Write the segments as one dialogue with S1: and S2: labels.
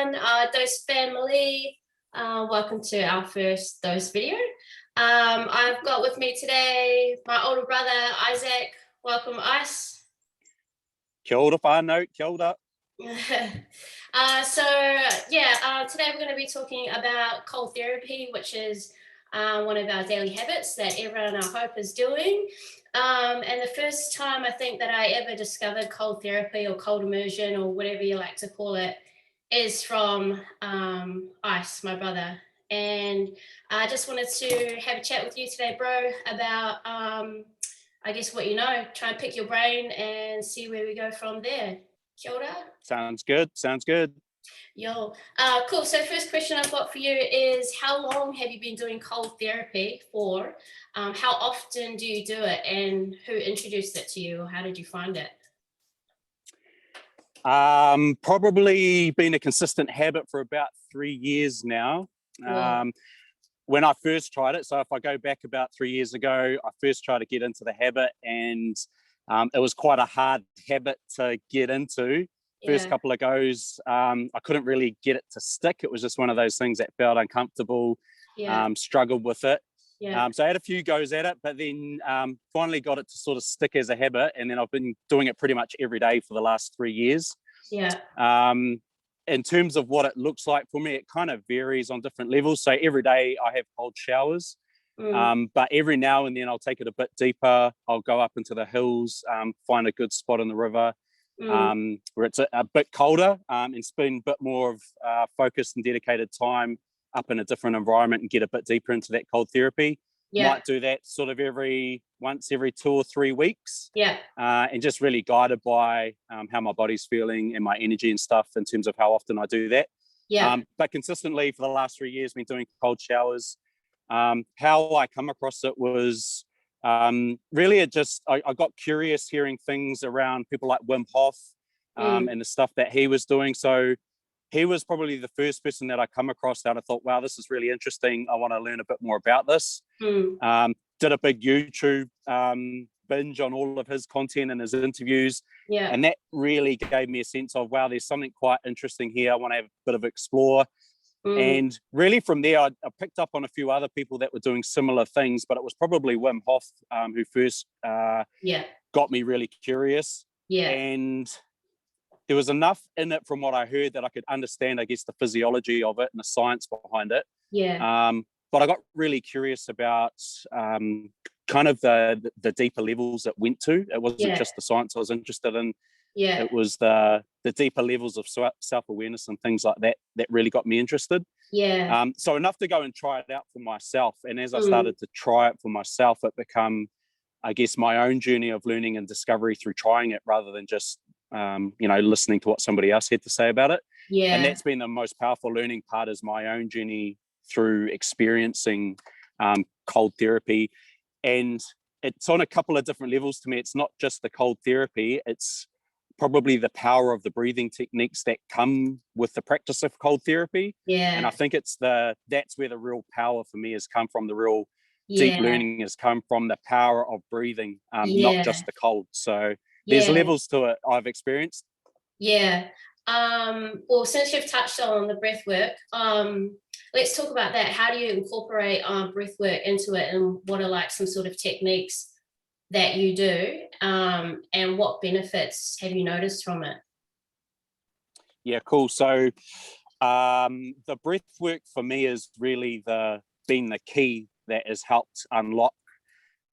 S1: everyone, Dose family. Welcome to our first Dose video. I've got with me today my older brother, Isaac. Welcome, Ice.
S2: Kia ora whānau, kia ora.
S1: Today we're going to be talking about cold therapy, which is one of our daily habits that everyone I hope is doing. And the first time I think that I ever discovered cold therapy or cold immersion or whatever you like to call it is from Ice, my brother. And I just wanted to have a chat with you today, bro, about I guess what you know, try and pick your brain and see where we go from there. Kia ora.
S2: Sounds good, sounds good.
S1: Yo, cool. So first question I've got for you is, how long have you been doing cold therapy for? How often do you do it, and who introduced it to you, or how did you find it?
S2: Probably been a consistent habit for about 3 years now. When I first tried it, so if I go back about 3 years ago, I first tried to get into the habit, and it was quite a hard habit to get into. First couple of goes, I couldn't really get it to stick. It was just one of those things that felt uncomfortable, struggled with it. So I had a few goes at it, but then finally got it to sort of stick as a habit. And then I've been doing it pretty much every day for the last 3 years. In terms of what it looks like for me, it kind of varies on different levels. So every day I have cold showers, but every now and then I'll take it a bit deeper. I'll go up into the hills, find a good spot in the river, where it's a bit colder, and spend a bit more of focused and dedicated time up in a different environment and get a bit deeper into that cold therapy. Might do that sort of once every 2 or 3 weeks, and just really guided by how my body's feeling and my energy and stuff in terms of how often I do that. But consistently for the last 3 years, been doing cold showers. How I come across it was really I got curious hearing things around people like Wim Hof and the stuff that he was doing. So he was probably the first person that I come across that I thought, wow, this is really interesting. I want to learn a bit more about this. Did a big YouTube binge on all of his content and his interviews. And that really gave me a sense of, wow, there's something quite interesting here. I want to have a bit of explore. And really from there, I picked up on a few other people that were doing similar things, but it was probably Wim Hof who first got me really curious. And there was enough in it from what I heard that I could understand, I guess, the physiology of it and the science behind it. But I got really curious about kind of the deeper levels it went to. It wasn't just the science I was interested in. It was the deeper levels of self-awareness and things like that that really got me interested. So enough to go and try it out for myself. And as I started to try it for myself, it became, I guess, my own journey of learning and discovery through trying it rather than just listening to what somebody else had to say about it. And that's been the most powerful learning part, is my own journey through experiencing cold therapy. And it's on a couple of different levels to me. It's not just the cold therapy, it's probably the power of the breathing techniques that come with the practice of cold therapy. And I think that's where the real power for me has come from. The real deep learning has come from the power of breathing, not just the cold. So there's levels to it I've experienced.
S1: Well, since you've touched on the breath work, let's talk about that. How do you incorporate breath work into it, and what are like some sort of techniques that you do, and what benefits have you noticed from it?
S2: Cool. So the breath work for me is really been the key that has helped unlock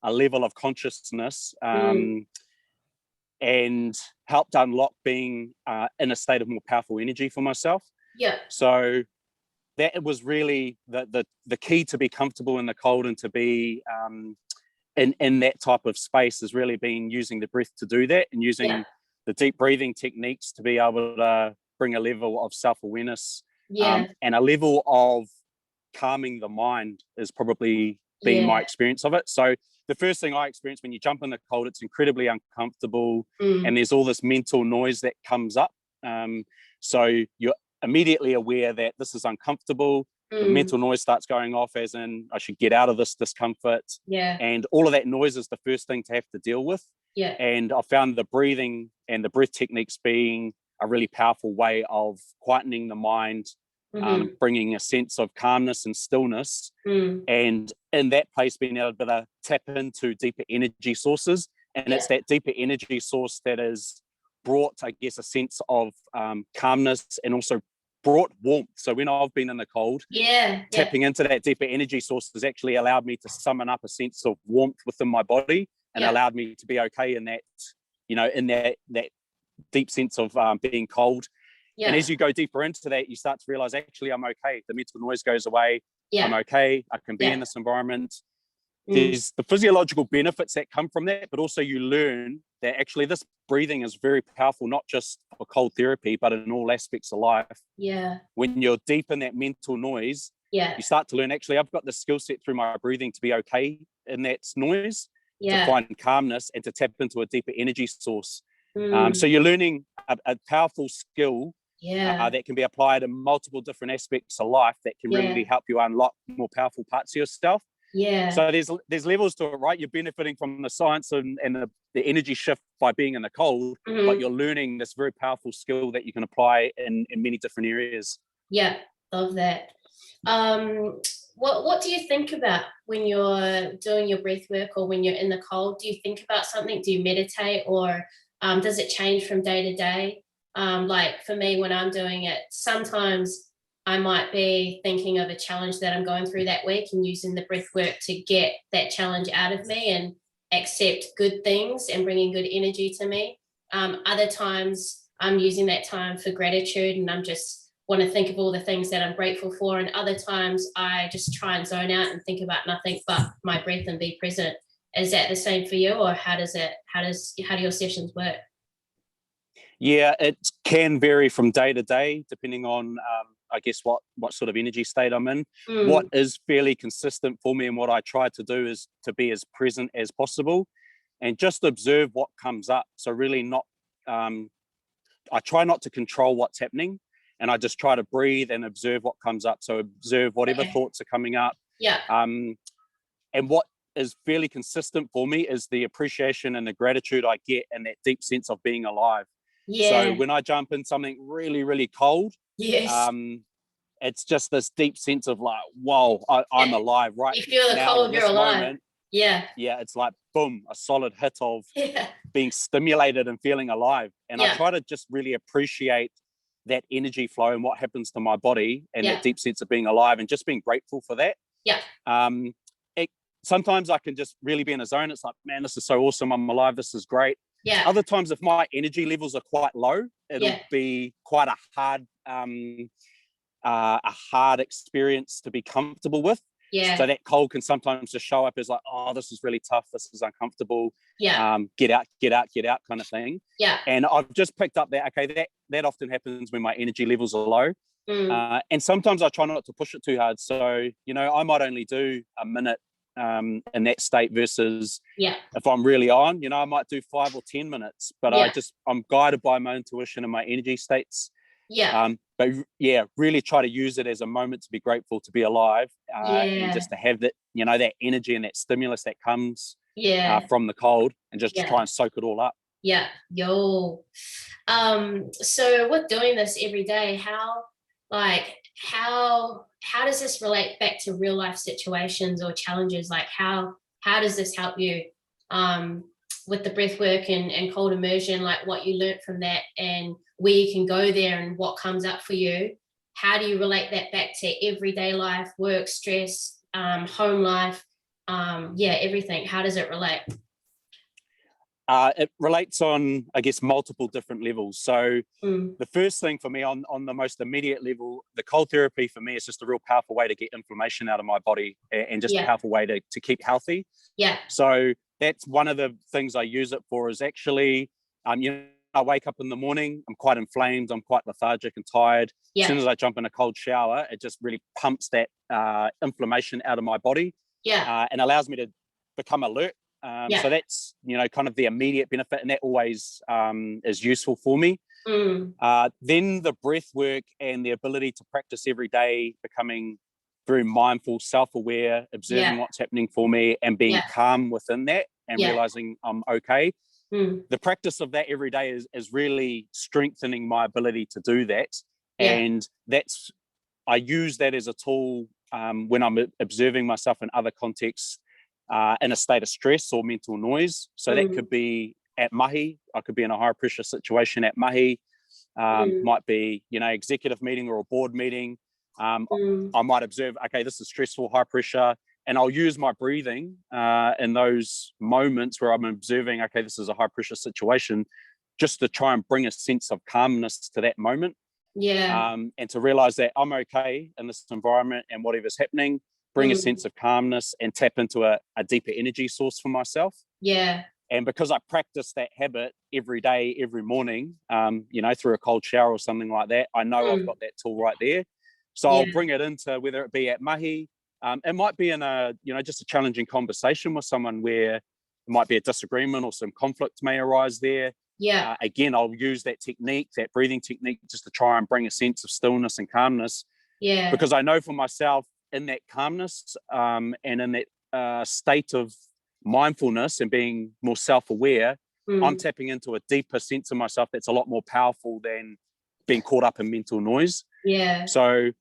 S2: a level of consciousness, and helped unlock being in a state of more powerful energy for myself. So that was really the key to be comfortable in the cold and to be in that type of space, has really been using the breath to do that, and using the deep breathing techniques to be able to bring a level of self-awareness and a level of calming the mind is probably been my experience of it. So the first thing I experienced when you jump in the cold, it's incredibly uncomfortable, and there's all this mental noise that comes up. So you're immediately aware that this is uncomfortable. The mental noise starts going off, as in, I should get out of this discomfort. And all of that noise is the first thing to have to deal with. And I found the breathing and the breath techniques being a really powerful way of quietening the mind, bringing a sense of calmness and stillness, and in that place being able to tap into deeper energy sources. And it's that deeper energy source that has brought, I guess, a sense of calmness, and also brought warmth. So when I've been in the cold, tapping into that deeper energy source has actually allowed me to summon up a sense of warmth within my body, and allowed me to be okay in that, in that deep sense of being cold. And as you go deeper into that, you start to realize, actually, I'm okay. The mental noise goes away. I'm okay. I can be in this environment. There's the physiological benefits that come from that, but also you learn that actually this breathing is very powerful, not just for cold therapy, but in all aspects of life. When you're deep in that mental noise, you start to learn, actually, I've got the skill set through my breathing to be okay in that noise, to find calmness and to tap into a deeper energy source. So you're learning a powerful skill that can be applied in multiple different aspects of life that can really help you unlock more powerful parts of yourself. So there's levels to it, right? You're benefiting from the science and the energy shift by being in the cold, but you're learning this very powerful skill that you can apply in many different areas.
S1: Yeah, love that. What do you think about when you're doing your breath work, or when you're in the cold? Do you think about something? Do you meditate, or does it change from day to day? Like for me, when I'm doing it, sometimes I might be thinking of a challenge that I'm going through that week and using the breath work to get that challenge out of me and accept good things and bringing good energy to me. Other times I'm using that time for gratitude, and I'm just want to think of all the things that I'm grateful for. And other times I just try and zone out and think about nothing but my breath and be present. Is that the same for you, or how do your sessions work?
S2: Yeah, it can vary from day to day, depending on, I guess, what sort of energy state I'm in. What is fairly consistent for me, and what I try to do, is to be as present as possible and just observe what comes up. So really not, I try not to control what's happening, and I just try to breathe and observe what comes up. So observe whatever thoughts are coming up. And what is fairly consistent for me is the appreciation and the gratitude I get, and that deep sense of being alive. So when I jump in something really, really cold, it's just this deep sense of like, whoa, I'm alive right
S1: you feel the
S2: now
S1: cold,
S2: in
S1: you're
S2: this
S1: alive.
S2: moment.
S1: Yeah,
S2: it's like, boom, a solid hit of being stimulated and feeling alive. And I try to just really appreciate that energy flow and what happens to my body, and that deep sense of being alive, and just being grateful for that. Sometimes I can just really be in a zone. It's like, man, this is so awesome. I'm alive. This is great. Other times, if my energy levels are quite low, it'll be quite a hard experience to be comfortable with. So that cold can sometimes just show up as like, oh, this is really tough. This is uncomfortable. Get out kind of thing. And I've just picked up that, okay, that often happens when my energy levels are low. And sometimes I try not to push it too hard. So, I might only do a minute in that state, versus if I'm really on, I might do 5 or 10 minutes, but I'm guided by my intuition and my energy states. But really try to use it as a moment to be grateful to be alive, and just to have that, that energy and that stimulus that comes from the cold, and just try and soak it all up.
S1: So with doing this every day, how does this relate back to real life situations or challenges? Like how does this help you with the breath work and cold immersion, like what you learned from that and where you can go there and what comes up for you? How do you relate that back to everyday life, work, stress, home life, everything? How does it relate?
S2: It relates on, I guess, multiple different levels. So the first thing for me, on the most immediate level, the cold therapy for me is just a real powerful way to get inflammation out of my body, and just a powerful way to keep healthy. So that's one of the things I use it for, is actually, I wake up in the morning, I'm quite inflamed, I'm quite lethargic and tired. As soon as I jump in a cold shower, it just really pumps that inflammation out of my body, and allows me to become alert. So that's, kind of the immediate benefit, and that always is useful for me. Then the breath work and the ability to practice every day, becoming very mindful, self-aware, observing what's happening for me, and being calm within that, and realizing I'm okay. the practice of that every day is really strengthening my ability to do that.
S1: Yeah.
S2: And I use that as a tool when I'm observing myself in other contexts in a state of stress or mental noise. So that could be at mahi. I could be in a high pressure situation at mahi. Might be, executive meeting or a board meeting. I might observe, okay, this is stressful, high pressure, and I'll use my breathing in those moments where I'm observing, okay, this is a high pressure situation, just to try and bring a sense of calmness to that moment.
S1: Yeah.
S2: And to realize that I'm okay in this environment and whatever's happening, bring a sense of calmness and tap into a deeper energy source for myself.
S1: Yeah.
S2: And because I practice that habit every day, every morning, through a cold shower or something like that, I know I've got that tool right there. So I'll bring it into, whether it be at mahi, it might be in just a challenging conversation with someone where it might be a disagreement or some conflict may arise there.
S1: Yeah.
S2: Again, I'll use that technique, that breathing technique, just to try and bring a sense of stillness and calmness.
S1: Yeah.
S2: Because I know for myself, in that calmness and in that state of mindfulness and being more self-aware, I'm tapping into a deeper sense of myself that's a lot more powerful than being caught up in mental noise.
S1: Yeah.
S2: So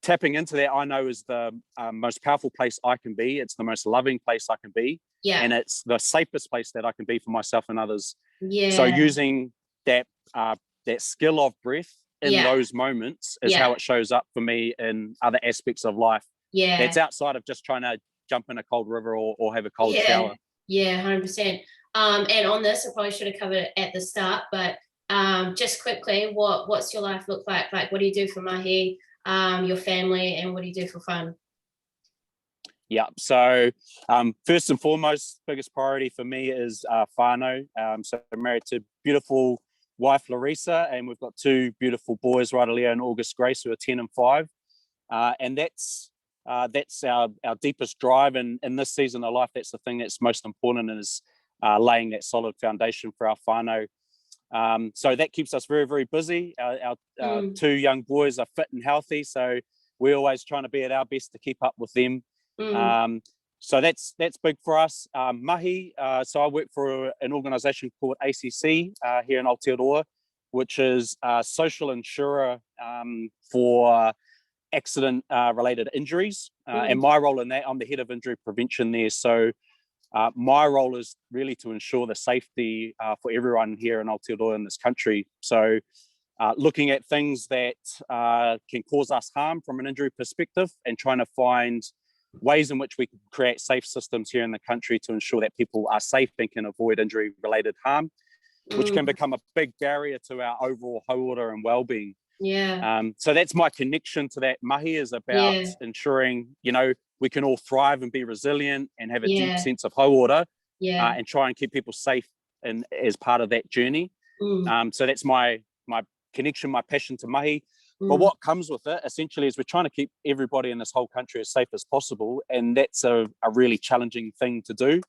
S2: tapping into that, I know, is the most powerful place I can be. It's the most loving place I can be.
S1: Yeah.
S2: And it's the safest place that I can be for myself and others.
S1: Yeah.
S2: So using that skill of breath in those moments is how it shows up for me in other aspects of life.
S1: Yeah.
S2: That's outside of just trying to jump in a cold river or have a cold shower.
S1: Yeah, 100%. And on this, I probably should have covered it at the start, but just quickly, what's your life look like? Like, what do you do for mahi, your family, and what do you do for fun?
S2: Yeah, so first and foremost, biggest priority for me is whānau. So I'm married to beautiful wife Larissa, and we've got two beautiful boys, Leo and August Grace, who are 10 and 5. And that's our deepest drive. And in this season of life, that's the thing that's most important, is laying that solid foundation for our whānau. So that keeps us very, very busy. Our two young boys are fit and healthy, so we're always trying to be at our best to keep up with them. So that's big for us. Mahi, so I work for an organisation called ACC here in Aotearoa, which is a social insurer for accident related injuries. And my role in that, I'm the head of injury prevention there. So my role is really to ensure the safety for everyone here in Aotearoa in this country. So looking at things that can cause us harm from an injury perspective, and trying to find ways in which we can create safe systems here in the country to ensure that people are safe and can avoid injury related harm, which can become a big barrier to our overall hauora and well-being. So that's my connection to that mahi, is about ensuring, we can all thrive and be resilient and have a deep sense of hauora, and try and keep people safe and as part of that journey. So that's my connection, my passion to mahi. But what comes with it essentially is we're trying to keep everybody in this whole country as safe as possible, and that's a really challenging thing to do.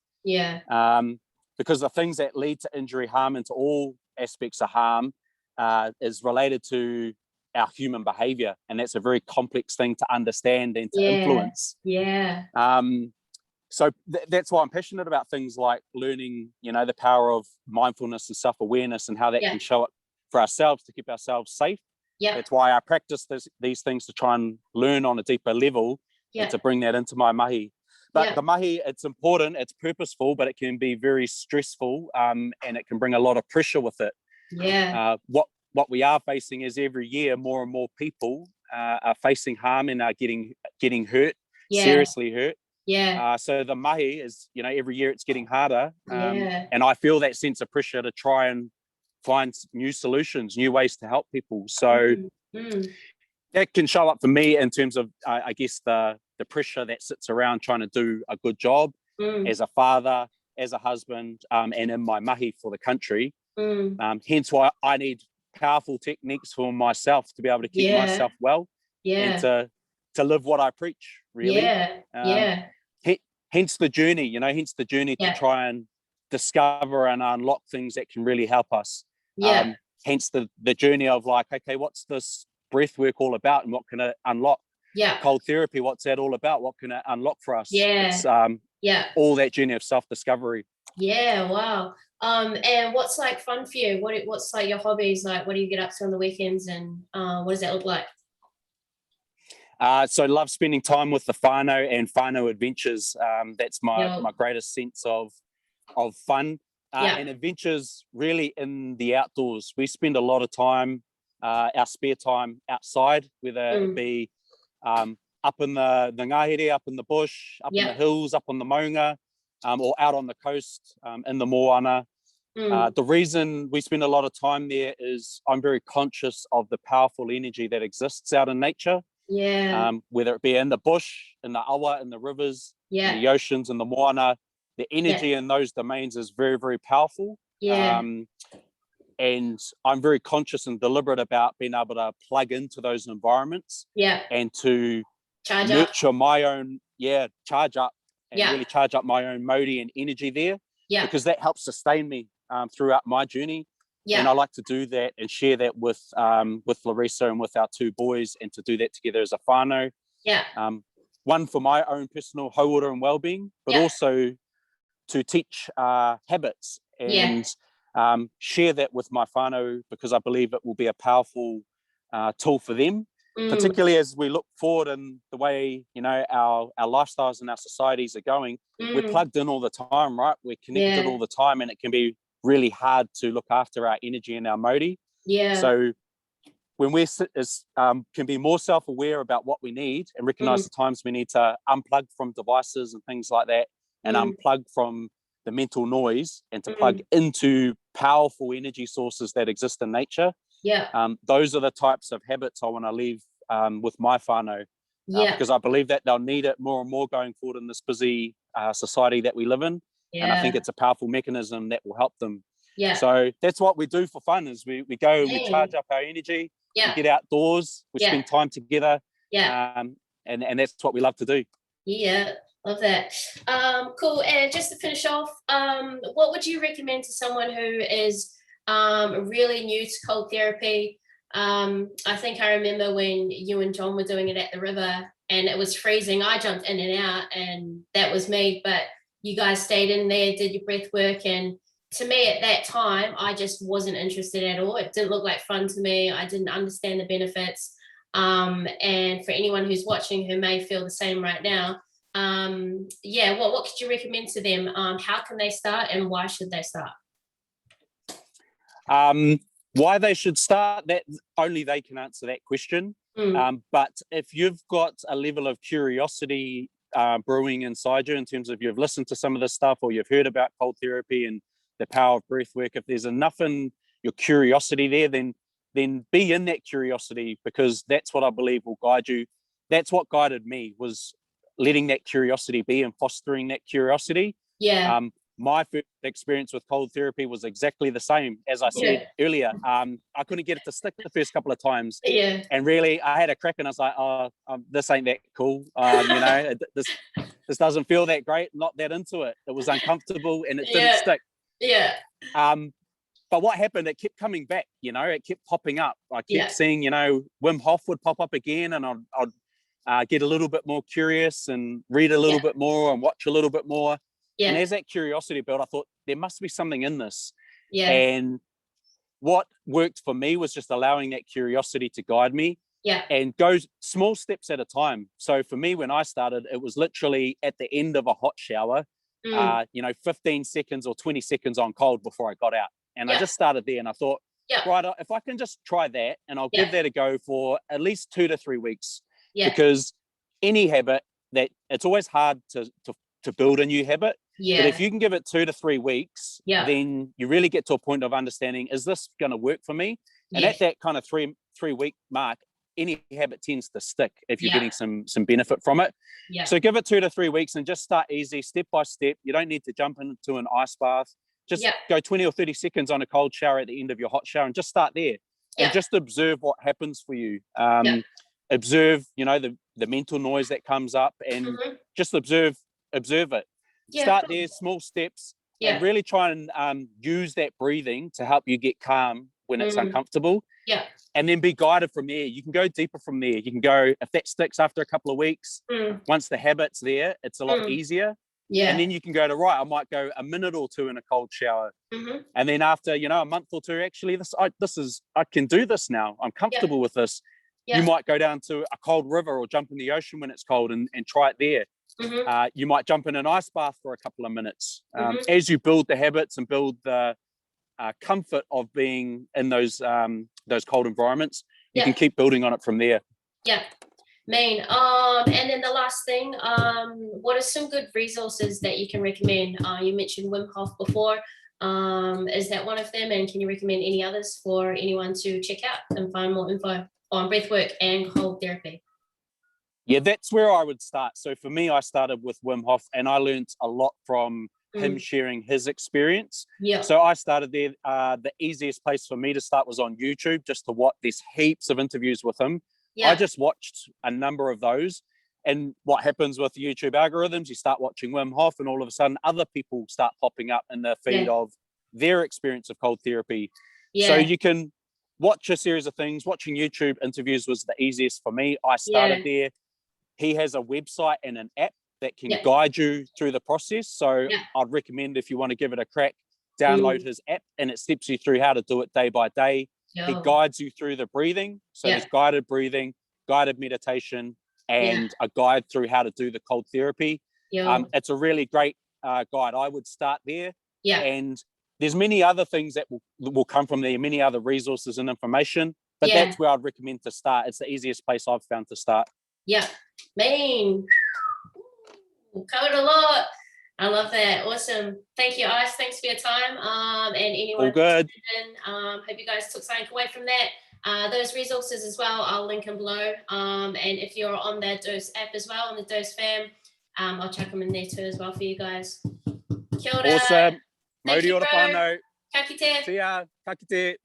S2: Because the things that lead to injury, harm, and to all aspects of harm is related to our human behavior, and that's a very complex thing to understand and to influence. So that's why I'm passionate about things like learning, the power of mindfulness and self-awareness, and how that can show up for ourselves to keep ourselves safe. That's why I practice these things, to try and learn on a deeper level, and to bring that into my mahi. But the mahi, it's important, it's purposeful, but it can be very stressful, and it can bring a lot of pressure with it. What we are facing is, every year more and more people are facing harm and are getting hurt, seriously hurt. So the mahi is, every year it's getting harder, and I feel that sense of pressure to try and find new solutions, new ways to help people. So that can show up for me in terms of, I guess, the pressure that sits around trying to do a good job as a father, as a husband, and in my mahi for the country. Hence why I need powerful techniques for myself to be able to keep myself well, and to live what I preach, really. Hence the journey, to try and discover and unlock things that can really help us. Hence the journey of, like, okay, what's this breath work all about, and what can it unlock? Cold therapy, what's that all about? What can it unlock for us? It's all that journey of self-discovery.
S1: Yeah, wow. And what's like fun for you? What's like your hobbies? Like, what do you get up to on the weekends, and what does that look like?
S2: So I love spending time with the whānau and whānau adventures. That's
S1: Yeah,
S2: my greatest sense of fun
S1: yeah,
S2: and adventures really in the outdoors. We spend a lot of time, our spare time outside, whether it be up in the ngahere, up in the bush, up in the
S1: yeah,
S2: hills, up on the maunga, or out on the coast in the moana. The reason we spend a lot of time there is I'm very conscious of the powerful energy that exists out in nature,
S1: yeah,
S2: whether it be in the bush, in the awa, in the rivers, in
S1: yeah,
S2: the oceans, in the moana. The
S1: yeah,
S2: energy in those domains is very, very powerful.
S1: yeah,
S2: Um, and I'm very conscious and deliberate about being able to plug into those environments
S1: yeah.
S2: and to
S1: Charge up.
S2: nurture my own, charge up and
S1: Yeah,
S2: really charge up my own modi and energy there,
S1: yeah,
S2: because that helps sustain me throughout my journey. And
S1: yeah,
S2: I like to do that and share that with Larissa and with our two boys, and to do that together as a whānau.
S1: yeah,
S2: One, for my own personal hauora and well-being, but
S1: yeah,
S2: also to teach habits
S1: yeah.
S2: and share that with my whānau, because I believe it will be a powerful tool for them,
S1: Mm,
S2: particularly as we look forward in the way, our lifestyles and our societies are going. We're
S1: mm,
S2: plugged in all the time, right? We're connected
S1: yeah,
S2: all the time, and it can be really hard to look after our energy and our modi.
S1: yeah,
S2: So when we can be more self-aware about what we need and recognize
S1: mm,
S2: the times we need to unplug from devices and things like that, and
S1: mm,
S2: unplug from the mental noise, and to plug
S1: mm,
S2: into powerful energy sources that exist in nature.
S1: yeah,
S2: Those are the types of habits I want to leave with my whānau,
S1: yeah,
S2: because I believe that they'll need it more and more going forward in this busy society that we live in. And I think
S1: yeah,
S2: it's a powerful mechanism that will help them.
S1: yeah.
S2: So that's what we do for fun, is we go and we
S1: Dang.
S2: charge up our energy, we
S1: Yeah,
S2: get outdoors, we
S1: yeah,
S2: spend time together,
S1: yeah,
S2: um, and that's what we love to do.
S1: yeah. Love that. Cool. And just to finish off, what would you recommend to someone who is really new to cold therapy? I think I remember when you and John were doing it at the river and it was freezing. I jumped in and out, and that was me. But you guys stayed in there, did your breath work, and to me at that time, I just wasn't interested at all. It didn't look like fun to me. I didn't understand the benefits. And for anyone who's watching who may feel the same right now, yeah, what could you recommend to them? How can they start, and why should they start?
S2: Um, why they should start, that only they can answer that question.
S1: Mm,
S2: But if you've got a level of curiosity brewing inside you, in terms of you've listened to some of this stuff, or you've heard about cold therapy and the power of breath work, if there's enough in your curiosity there, then be in that curiosity, because that's what I believe will guide you. That's what guided me, was letting that curiosity be and fostering that curiosity.
S1: yeah,
S2: My first experience with cold therapy was exactly the same. As I
S1: yeah,
S2: said earlier, I couldn't get it to stick the first couple of times.
S1: yeah,
S2: And really, I had a crack and I was like, oh, this ain't that cool. This doesn't feel that great, not that into it. It was uncomfortable and it didn't
S1: yeah,
S2: stick.
S1: yeah,
S2: Um, but what happened, it kept coming back, it kept popping up. I kept
S1: yeah,
S2: seeing, Wim Hof would pop up again, and I'd get a little bit more curious and read a little
S1: yeah,
S2: bit more and watch a little bit more. And
S1: yeah,
S2: as that curiosity built, I thought there must be something in this.
S1: yeah,
S2: And what worked for me was just allowing that curiosity to guide me
S1: yeah,
S2: and go small steps at a time. So for me, when I started, it was literally at the end of a hot shower,
S1: mm,
S2: 15 seconds or 20 seconds on cold before I got out. And I
S1: yeah,
S2: just started there, and I thought,
S1: yeah,
S2: right, if I can just try that, and I'll
S1: yeah,
S2: give that a go for at least 2 to 3 weeks,
S1: yeah,
S2: because any habit, that it's always hard to build a new habit. But if
S1: yeah,
S2: you can give it 2 to 3 weeks,
S1: yeah,
S2: then you really get to a point of understanding, is this going to work for me? And
S1: yeah,
S2: at that kind of three week mark, any habit tends to stick if you're
S1: yeah,
S2: getting some benefit from it.
S1: yeah,
S2: So give it 2 to 3 weeks and just start easy, step by step. You don't need to jump into an ice bath. Just
S1: yeah,
S2: go 20 or 30 seconds on a cold shower at the end of your hot shower, and just start there, and
S1: yeah,
S2: just observe what happens for you.
S1: yeah,
S2: Observe, the mental noise that comes up, and
S1: mhm,
S2: just observe it.
S1: yeah,
S2: Start
S1: cool,
S2: there, small steps, and
S1: yeah,
S2: really try and use that breathing to help you get calm when it's
S1: mm,
S2: uncomfortable,
S1: yeah,
S2: and then be guided from there. You can go deeper from there. You can go, if that sticks after a couple of weeks,
S1: mm,
S2: once the habit's there, it's a lot
S1: mm,
S2: easier.
S1: Yeah.
S2: And then you can go to, right, I might go a minute or two in a cold shower. And then after, you know, a month or two, actually, I can do this now. I'm comfortable with this. You might go down to a cold river or jump in the ocean when it's cold and try it there. You might jump in an ice bath for a couple of minutes. As you build the habits and build the comfort of being in those cold environments, you can keep building on it from there.
S1: Yeah. Main. And then the last thing, what are some good resources that you can recommend? You mentioned Wim Hof before. Is that one of them? And can you recommend any others for anyone to check out and find more info on breathwork and cold therapy?
S2: Yeah, that's where I would start. So for me, I started with Wim Hof, and I learned a lot from him sharing his experience.
S1: Yeah.
S2: So I started there. The easiest place for me to start was on YouTube, just to watch. There's heaps of interviews with him. Yeah. I just watched a number of those. And what happens with YouTube algorithms, you start watching Wim Hof, and all of a sudden other people start popping up in the feed of their experience of cold therapy. Yeah. So you can watch a series of things. Watching YouTube interviews was the easiest for me. I started there. He has a website and an app that can guide you through the process. So I'd recommend, if you want to give it a crack, download his app, and it steps you through how to do it day by day. He guides you through the breathing. So there's guided breathing, guided meditation, and a guide through how to do the cold therapy. It's a really great guide. I would start there. Yeah. And there's many other things that will come from there, many other resources and information, but that's where I'd recommend to start. It's the easiest place I've found to start. Yeah.
S1: Main. Covered a lot. I love that. Awesome. Thank you, Ice. Thanks for your time. And anyone
S2: all good.
S1: Hope you guys took something away from that. Those resources as well, I'll link them below. And if you're on the Dose app as well, on the Dose fam, I'll chuck them in there too as well for you guys. Kia ora.
S2: Awesome.
S1: Thank you,
S2: bro.
S1: Ka kite.
S2: See ya. Ka kite.